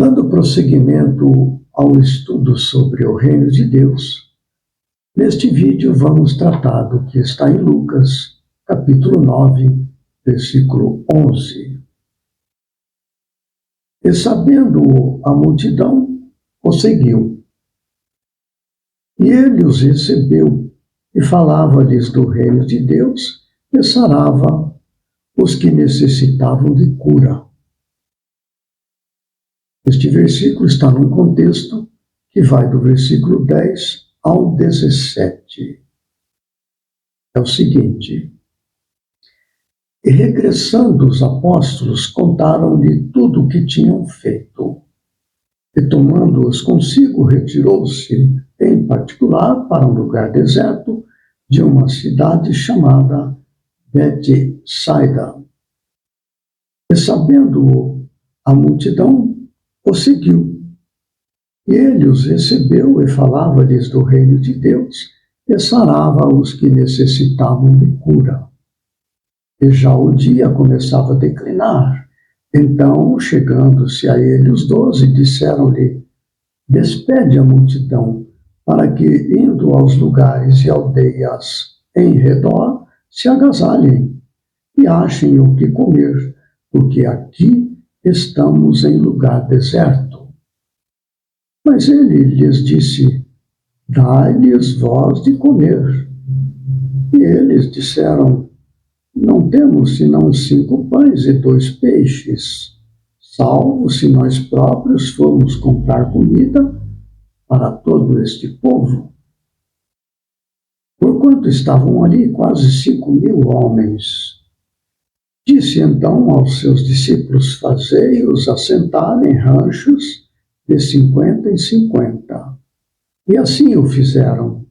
Dando prosseguimento ao estudo sobre o Reino de Deus, neste vídeo vamos tratar do que está em Lucas, capítulo 9, versículo 11. E sabendo-o a multidão, o seguiu. E ele os recebeu e falava-lhes do Reino de Deus e sarava os que necessitavam de cura. Este versículo está num contexto que vai do versículo 10 ao 17. É o seguinte: e regressando os apóstolos, contaram-lhe tudo o que tinham feito. E tomando-os consigo, retirou-se, em particular, para um lugar deserto de uma cidade chamada Betsaida. E sabendo-o a multidão, o seguiu. E ele os recebeu e falava-lhes do reino de Deus e sarava os que necessitavam de cura. E já o dia começava a declinar. Então, chegando-se a ele os 12, disseram-lhe: despede a multidão, para que, indo aos lugares e aldeias em redor, se agasalhem e achem o que comer, porque aqui estamos em lugar deserto. Mas ele lhes disse: dai-lhes vós de comer. E eles disseram: não temos senão 5 pães e 2 peixes, salvo se nós próprios formos comprar comida para todo este povo. Porquanto estavam ali quase 5.000 homens. Disse então aos seus discípulos: fazei-os assentar em ranchos de 50 em 50. E assim o fizeram,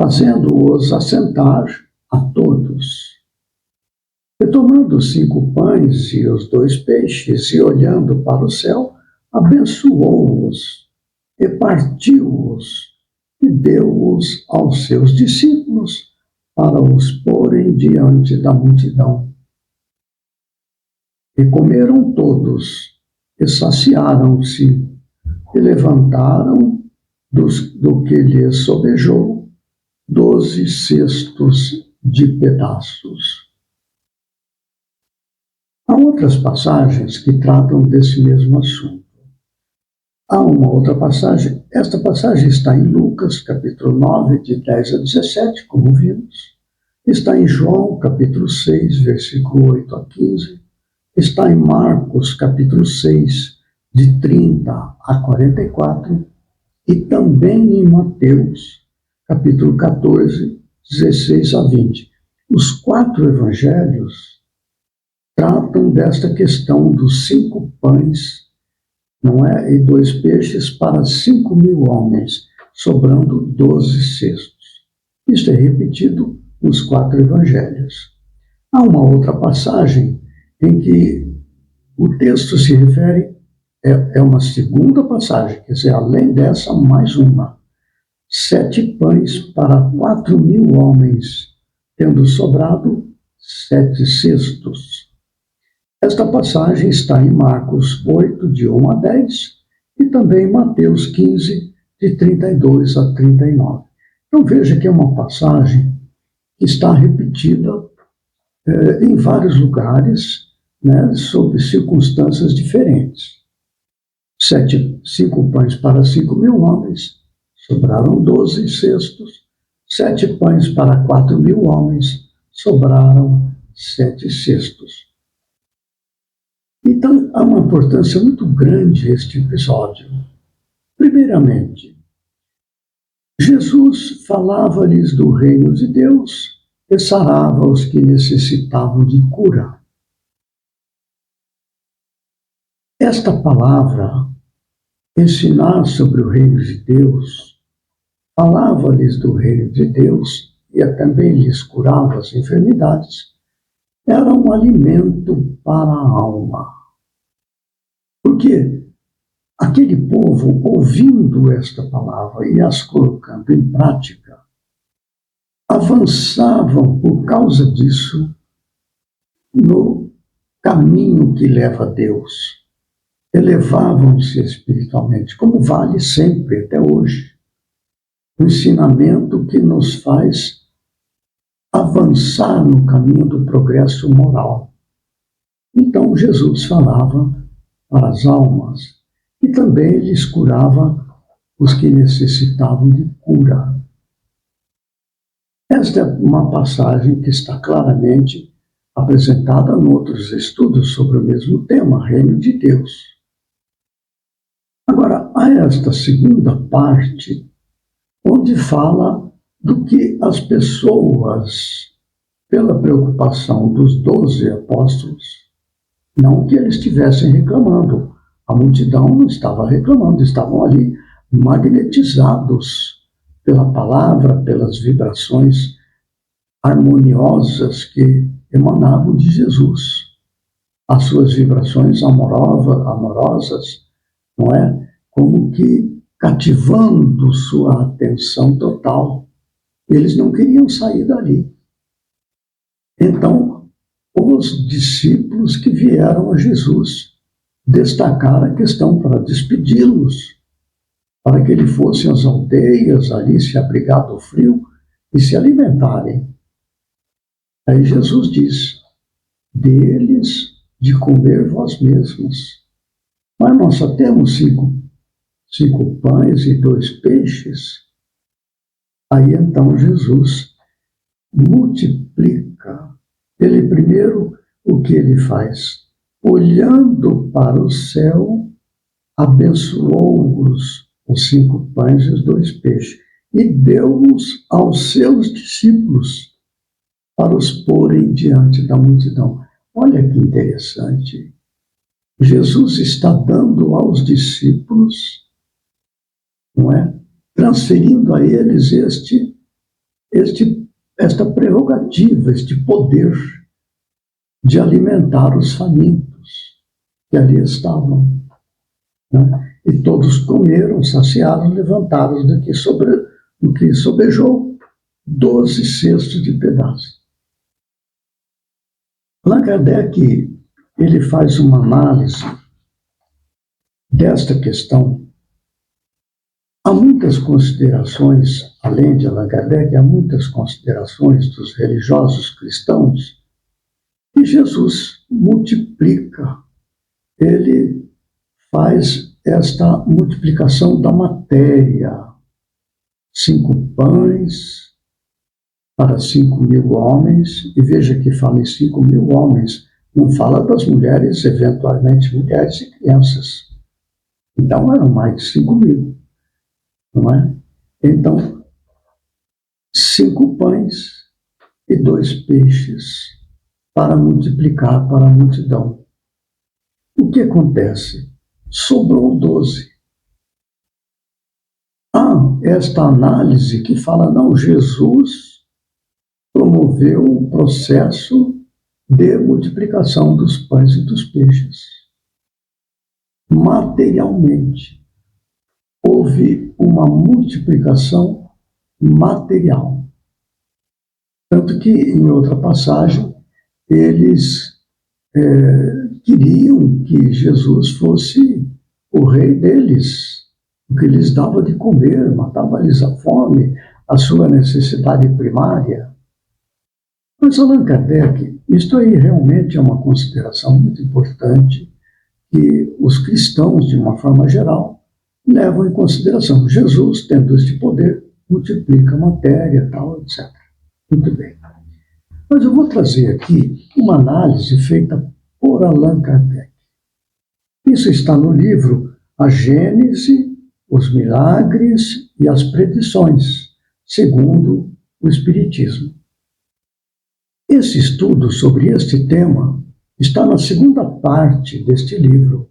fazendo-os assentar a todos. E tomando os 5 pães e os 2 peixes, e olhando para o céu, abençoou-os, e partiu-os, e deu-os aos seus discípulos, para os porem diante da multidão. E comeram todos, e saciaram-se, e levantaram do que lhes sobejou 12 cestos de pedaços. Há outras passagens que tratam desse mesmo assunto. Há uma outra passagem, esta passagem está em Lucas, capítulo 9, de 10 a 17, como vimos. Está em João, capítulo 6, versículo 8 a 15. Está em Marcos, capítulo 6, de 30 a 44. E também em Mateus, capítulo 14, 16 a 20. Os 4 evangelhos tratam desta questão dos 5 pães, não é? E 2 peixes para 5.000 homens, sobrando 12 cestos. Isso é repetido nos 4 evangelhos. Há uma outra passagem em que o texto se refere, é uma segunda passagem, quer dizer, além dessa, mais uma. 7 pães para 4.000 homens, tendo sobrado 7 cestos. Esta passagem está em Marcos 8, de 1 a 10, e também em Mateus 15, de 32 a 39. Então veja que é uma passagem que está repetida em vários lugares, né, sob circunstâncias diferentes. 5 pães para 5.000 homens, sobraram 12 cestos. 7 pães para 4.000 homens, sobraram 7 cestos. Então, há uma importância muito grande este episódio. Primeiramente, Jesus falava-lhes do reino de Deus e sarava os que necessitavam de cura. Esta palavra, ensinar sobre o reino de Deus, falava-lhes do reino de Deus e também lhes curava as enfermidades, era um alimento para a alma. Porque aquele povo, ouvindo esta palavra e as colocando em prática, avançavam por causa disso no caminho que leva a Deus. elevavam-se espiritualmente, como vale sempre até hoje. Um ensinamento que nos faz avançar no caminho do progresso moral. Então Jesus falava para as almas e também lhes curava os que necessitavam de cura. Esta é uma passagem que está claramente apresentada em outros estudos sobre o mesmo tema, Reino de Deus. Agora, há esta segunda parte, onde fala do que as pessoas, pela preocupação dos 12 apóstolos, não que eles estivessem reclamando, a multidão não estava reclamando, estavam ali magnetizados pela palavra, pelas vibrações harmoniosas que emanavam de Jesus. As suas vibrações amorosas, não é? Como que cativando sua atenção total. Eles não queriam sair dali. Então, os discípulos que vieram a Jesus destacaram a questão para despedi-los, para que ele fosse às aldeias ali se abrigar do frio e se alimentarem. Aí Jesus diz: dê-lhes de comer vós mesmos. Mas nós só temos cinco pães e 2 peixes. Aí então Jesus multiplica. Ele primeiro, o que ele faz? Olhando para o céu, abençoou-os, os 5 pães e os 2 peixes, e deu-os aos seus discípulos para os porem diante da multidão. Olha que interessante. Jesus está dando aos discípulos, não é? Transferindo a eles esta prerrogativa, este poder de alimentar os famintos que ali estavam. Né? E todos comeram, saciaram, levantaram do que sobejou 12 cestos de pedaços. Allan Kardec, ele faz uma análise desta questão. Há muitas considerações, além de Allan Kardec, há muitas considerações dos religiosos cristãos que Jesus multiplica. Ele faz esta multiplicação da matéria. 5 pães para 5.000 homens, e veja que fala em 5.000 homens, não fala das mulheres, eventualmente mulheres e crianças. Então eram mais de 5.000, não é? Então, 5 pães e 2 peixes para multiplicar para a multidão. O que acontece? Sobrou 12. Há esta análise que fala, não, Jesus promoveu o processo de multiplicação dos pães e dos peixes. Materialmente, houve uma multiplicação material. Tanto que, em outra passagem, eles queriam que Jesus fosse o rei deles, o que lhes dava de comer, matava-lhes a fome, a sua necessidade primária. Mas Allan Kardec, isto aí realmente é uma consideração muito importante que os cristãos, de uma forma geral, levam em consideração. Jesus, tendo este poder, multiplica a matéria, tal, etc. Muito bem. Mas eu vou trazer aqui uma análise feita por Allan Kardec. Isso está no livro A Gênese, os Milagres e as Predições, segundo o Espiritismo. Esse estudo sobre este tema está na segunda parte deste livro,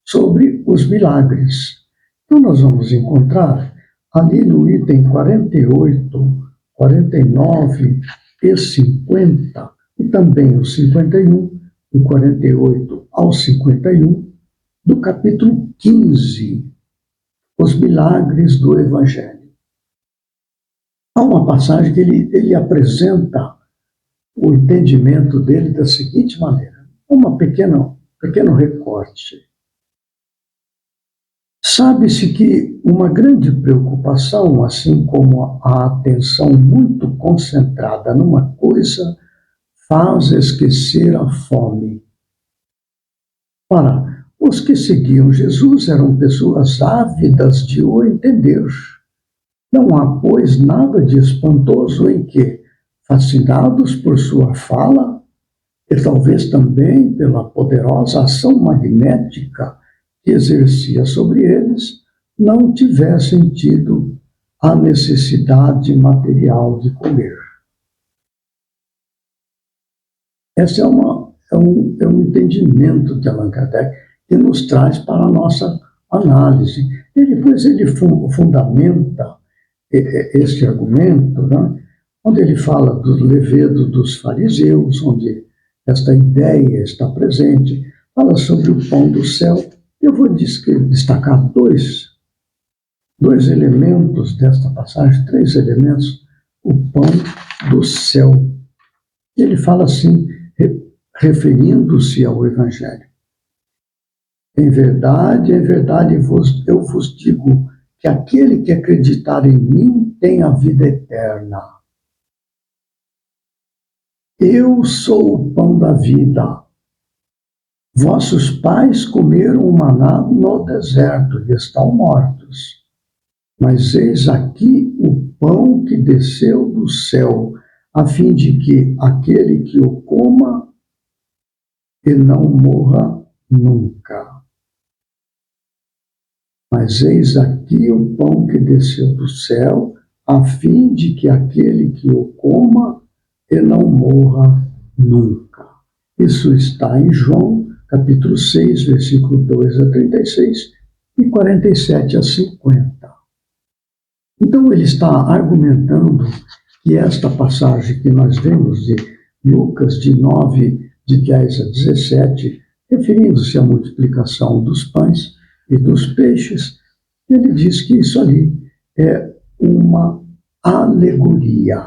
sobre os milagres. Então nós vamos encontrar ali no item 48, 49 e 50, e também o 51, do 48 ao 51, do capítulo 15, os milagres do Evangelho. Há uma passagem que ele apresenta o entendimento dele da seguinte maneira, pequeno recorte. Sabe-se que uma grande preocupação, assim como a atenção muito concentrada numa coisa, faz esquecer a fome. Ora, os que seguiam Jesus eram pessoas ávidas de o entender. Não há, pois, nada de espantoso em que, fascinados por sua fala, e talvez também pela poderosa ação magnética que exercia sobre eles, não tivessem tido a necessidade material de comer. Esse é um entendimento de Allan Kardec que nos traz para a nossa análise. E depois ele fundamenta este argumento, né, onde ele fala do levedo dos fariseus, onde esta ideia está presente, fala sobre o pão do céu. Eu vou destacar dois elementos desta passagem, três elementos. O pão do céu. Ele fala assim, referindo-se ao Evangelho. Em verdade, eu vos digo que aquele que acreditar em mim tem a vida eterna. Eu sou o pão da vida. Vossos pais comeram o maná no deserto e estão mortos. Mas eis aqui o pão que desceu do céu, a fim de que aquele que o coma e não morra nunca. Mas eis aqui o pão que desceu do céu, a fim de que aquele que o coma e não morra nunca. Isso está em João, capítulo 6, versículo 2 a 36 e 47 a 50. Então ele está argumentando que esta passagem que nós vemos de Lucas de 9, de 10 a 17, referindo-se à multiplicação dos pães e dos peixes, ele diz que isso ali é uma alegoria.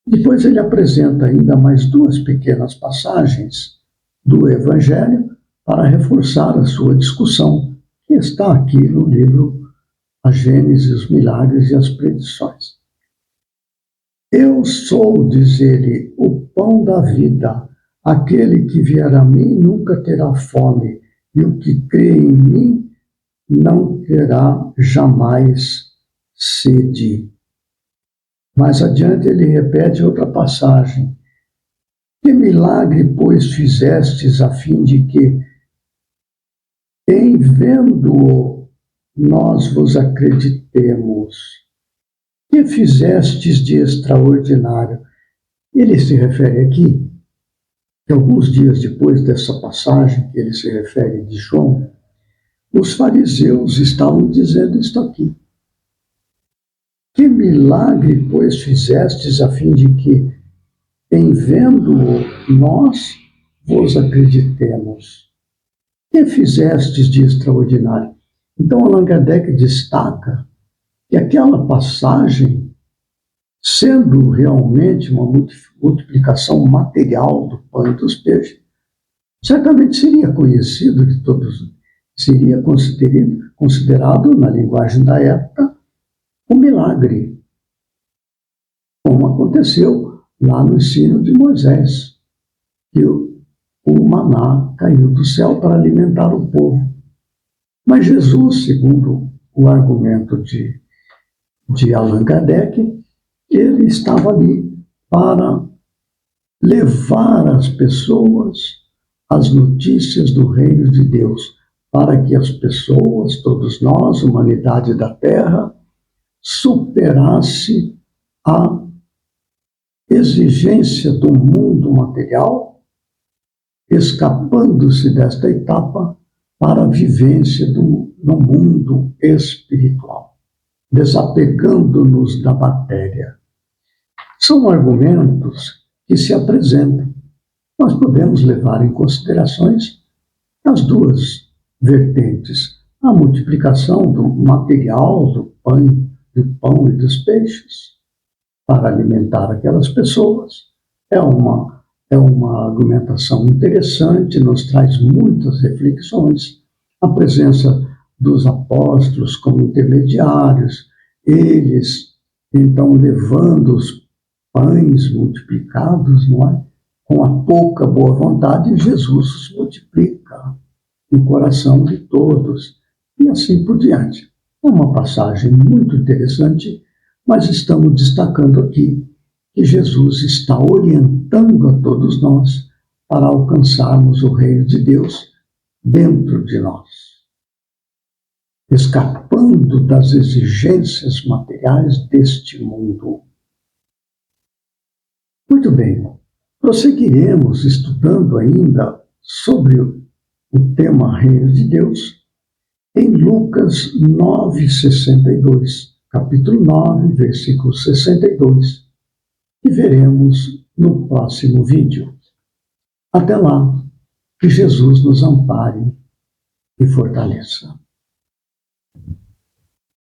Depois ele apresenta ainda mais duas pequenas passagens do Evangelho para reforçar a sua discussão, que está aqui no livro A Gênese, os Milagres e as Predições. Eu sou, diz ele, o pão da vida. Aquele que vier a mim nunca terá fome, e o que crê em mim não terá jamais sede. Mais adiante ele repete outra passagem. Que milagre, pois, fizestes a fim de que, em vendo-o, nós vos acreditemos? Que fizestes de extraordinário? Ele se refere aqui, que alguns dias depois dessa passagem que ele se refere de João, os fariseus estavam dizendo isto aqui. Que milagre, pois, fizestes a fim de que, em vendo-o, nós vos acreditemos? Que fizestes de extraordinário? Então, Allan Kardec destaca que aquela passagem, sendo realmente uma multiplicação material do pão e dos peixes, certamente seria conhecido de todos, seria considerado, na linguagem da época, um milagre, como aconteceu lá no ensino de Moisés, que o maná caiu do céu para alimentar o povo. Mas Jesus, segundo o argumento de Allan Kardec, ele estava ali para levar às pessoas as notícias do reino de Deus, para que as pessoas, todos nós, humanidade da Terra, superasse a exigência do mundo material, escapando-se desta etapa para a vivência no mundo espiritual, desapegando-nos da matéria. São argumentos que se apresentam. Nós podemos levar em considerações as duas vertentes. A multiplicação do material, do pão e dos peixes, para alimentar aquelas pessoas, é uma argumentação interessante, nos traz muitas reflexões. A presença dos apóstolos como intermediários, eles então levando os pães multiplicados, não é? Com a pouca boa vontade, Jesus os multiplica no coração de todos, e assim por diante. É uma passagem muito interessante, mas estamos destacando aqui que Jesus está orientando a todos nós para alcançarmos o reino de Deus dentro de nós, escapando das exigências materiais deste mundo. Muito bem, prosseguiremos estudando ainda sobre o tema Reino de Deus em Lucas 9:62, capítulo 9, versículo 62, que veremos no próximo vídeo. Até lá, que Jesus nos ampare e fortaleça.